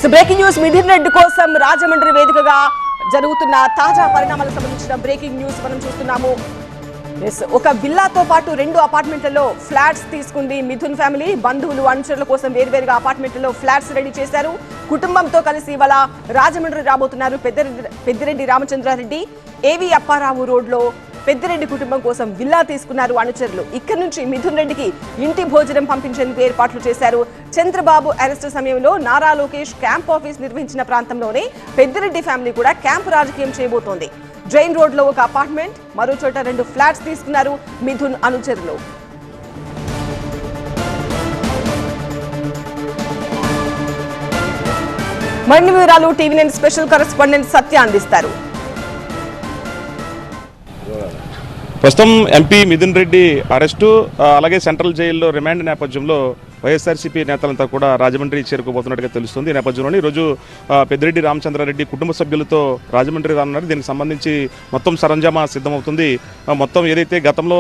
Breaking news Mithun Reddy కోసం రాజమండ్రి వేదికగా జరుగుతున్న తాజా పరిణామాలకు సంబంధించిన బ్రేకింగ్ న్యూస్ మనం చూస్తున్నాము. ఒక విల్లాతో పాటు 2 అపార్ట్మెంట్లలో ఫ్లాట్స్ తీసుకుంది మిథున్ ఫ్యామిలీ. బంధువులు అనుచరుల కోసం వేర్వేరుగా అపార్ట్మెంట్లలో ఫ్లాట్స్ రెడీ చేశారు. కుటుంబంతో కలిసి ఇవాళ రాజమండ్రి రాబోతున్నారు పెద్దిరెడ్డి రామచంద్రారెడ్డి. ఏవి అప్పారావు రోడ్లో పెద్దిరెడ్డి కుటుంబం కోసం విల్లా తీసుకున్నారు అనుచరులు. ఇక్కడి నుంచి మిథున్ రెడ్డికి ఇంటి భోజనం పంపించేందుకు ఏర్పాట్లు చేశారు. చంద్రబాబు అరెస్టు సమయంలో నారా లోకేష్ క్యాంప్ ఆఫీస్ నిర్వహించిన ప్రాంతంలోనే పెద్దిరెడ్డి ఫ్యామిలీ కూడా క్యాంపు రాజకీయం చేయబోతోంది. జైన్ రోడ్ లో ఒక అపార్ట్మెంట్, మరో చోట 2 ఫ్లాట్స్ తీసుకున్నారు మిథున్ అనుచరులు. మరిన్ని వివరాలు టీవీ9 స్పెషల్ కరెస్పాండెంట్ సత్య అందిస్తారు. ప్రస్తుతం ఎంపీ మిథున్ రెడ్డి అరెస్టు అలాగే సెంట్రల్ జైల్లో రిమాండ్ నేపథ్యంలో వైఎస్ఆర్సీపీ నేతలంతా కూడా రాజమండ్రి చేరుకోబోతున్నట్టుగా తెలుస్తుంది. ఈ నేపథ్యంలోనే ఈరోజు పెద్దిరెడ్డి రామచంద్రారెడ్డి కుటుంబ సభ్యులతో రాజమండ్రి రానున్నారు. దీనికి సంబంధించి మొత్తం సరంజామా సిద్ధమవుతుంది. మొత్తం ఏదైతే గతంలో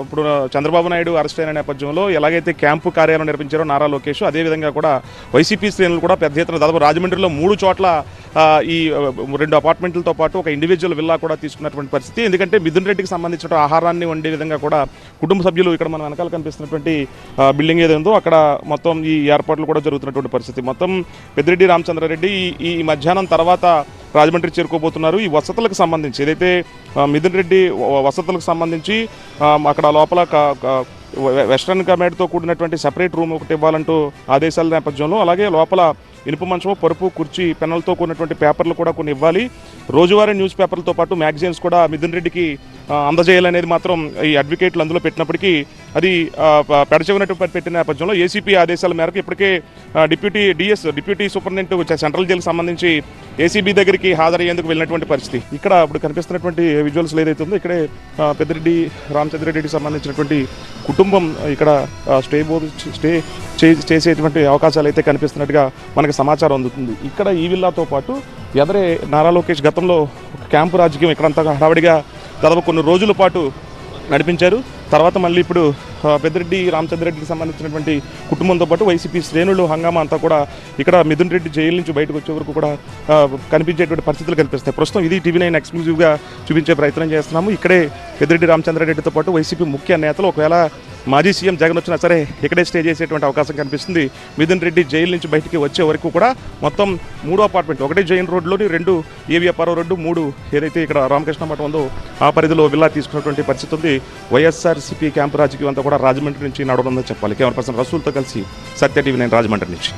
ఇప్పుడు చంద్రబాబు నాయుడు అరెస్ట్ అయిన నేపథ్యంలో ఎలాగైతే క్యాంపు కార్యాలయం నిర్మించారో నారా లోకేష్, అదేవిధంగా కూడా వైసీపీ శ్రేణులు కూడా పెద్ద ఎత్తున దాదాపు రాజమండ్రిలో 3 చోట్ల ఈ 2 అపార్ట్మెంట్లతో పాటు ఒక ఇండివిజువల్ విల్లా కూడా తీసుకున్నటువంటి పరిస్థితి. ఎందుకంటే మిథున్ రెడ్డికి సంబంధించిన ఆహారాన్ని వండే విధంగా కూడా కుటుంబ సభ్యులు ఇక్కడ మన వెనకాల కనిపిస్తున్నటువంటి బిల్డింగ్ ఏదైందో అక్కడ మొత్తం ఈ ఏర్పాట్లు కూడా జరుగుతున్నటువంటి పరిస్థితి. మొత్తం పెద్దిరెడ్డి రామచంద్రారెడ్డి ఈ మధ్యాహ్నం తర్వాత రాజమండ్రి చేరుకోబోతున్నారు. ఈ వసతులకు సంబంధించి ఏదైతే మిథున్ రెడ్డి వసతులకు సంబంధించి అక్కడ లోపల వెస్ట్రన్ కమేడ్తో కూడినటువంటి సెపరేట్ రూమ్ ఒకటి ఇవ్వాలంటూ ఆదేశాల నేపథ్యంలో, అలాగే లోపల ఇనుప మంచము, పరుపు, కుర్చీ, పెన్నులతో కూడినటువంటి పేపర్లు కూడా కొన్ని ఇవ్వాలి. రోజువారీ న్యూస్ పేపర్లతో పాటు మ్యాగజైన్స్ కూడా మిథున్ రెడ్డికి అందజేయాలనేది మాత్రం ఈ అడ్వకేట్లు అందులో పెట్టినప్పటికీ అది పెడచెవినట్టు పెట్టిన నేపథ్యంలో ఏసీపీ ఆదేశాల మేరకు ఇప్పటికే డిప్యూటీ సూపరింటెండెంట్ సెంట్రల్ జైలుకి సంబంధించి ఏసీబీ దగ్గరికి హాజరయ్యేందుకు వెళ్ళినటువంటి పరిస్థితి. ఇక్కడ ఇప్పుడు కనిపిస్తున్నటువంటి విజువల్స్ ఏదైతే ఉందో ఇక్కడే పెద్దిరెడ్డి రామచంద్రారెడ్డికి సంబంధించినటువంటి కుటుంబం ఇక్కడ స్టే చేసేటువంటి అవకాశాలు అయితే కనిపిస్తున్నట్టుగా మనకి సమాచారం అందుతుంది. ఇక్కడ ఈ విల్లాతో పాటు ఎదరే నారా లోకేష్ గతంలో క్యాంపు రాజకీయం ఇక్కడంతా హడావిడిగా దాదాపు కొన్ని రోజుల పాటు నడిపించారు. తర్వాత మళ్ళీ ఇప్పుడు పెద్దిరెడ్డి రామచంద్రారెడ్డికి సంబంధించినటువంటి కుటుంబంతో పాటు వైసీపీ శ్రేణులు హంగామా అంతా కూడా ఇక్కడ మిథున్ రెడ్డి జైలు నుంచి బయటకు వచ్చే వరకు కూడా కనిపించేటువంటి పరిస్థితులు కనిపిస్తాయి. ప్రస్తుతం ఇది టీవీ9 ఎక్స్క్లూజివ్గా చూపించే ప్రయత్నం చేస్తున్నాము. ఇక్కడే పెద్దిరెడ్డి రామచంద్రారెడ్డితో పాటు వైసీపీ ముఖ్య నేతలు ఒకవేళ మాజీ సీఎం జగన్ వచ్చినా సరే ఇక్కడే స్టే చేసేటువంటి అవకాశం కనిపిస్తుంది. మిథున్ రెడ్డి జైలు నుంచి బయటికి వచ్చే వరకు కూడా మొత్తం 3 అపార్ట్మెంట్, ఒకటే జైన్ రోడ్లోని 2 ఏవి అప్పారావు రోడ్డు, 3 ఏదైతే ఇక్కడ రామకృష్ణ మఠం ఉందో ఆ పరిధిలో విల్లా తీసుకున్నటువంటి పరిస్థితి ఉంది. వైఎస్ఆర్సీపీ క్యాంపు రాజకీయం అంతా కూడా రాజమండ్రి నుంచి నడవడందని చెప్పాలి. కెమెరా పర్సన్ రసూల్తో కలిసి సత్య టీవీ9 రాజమండ్రి నుంచి.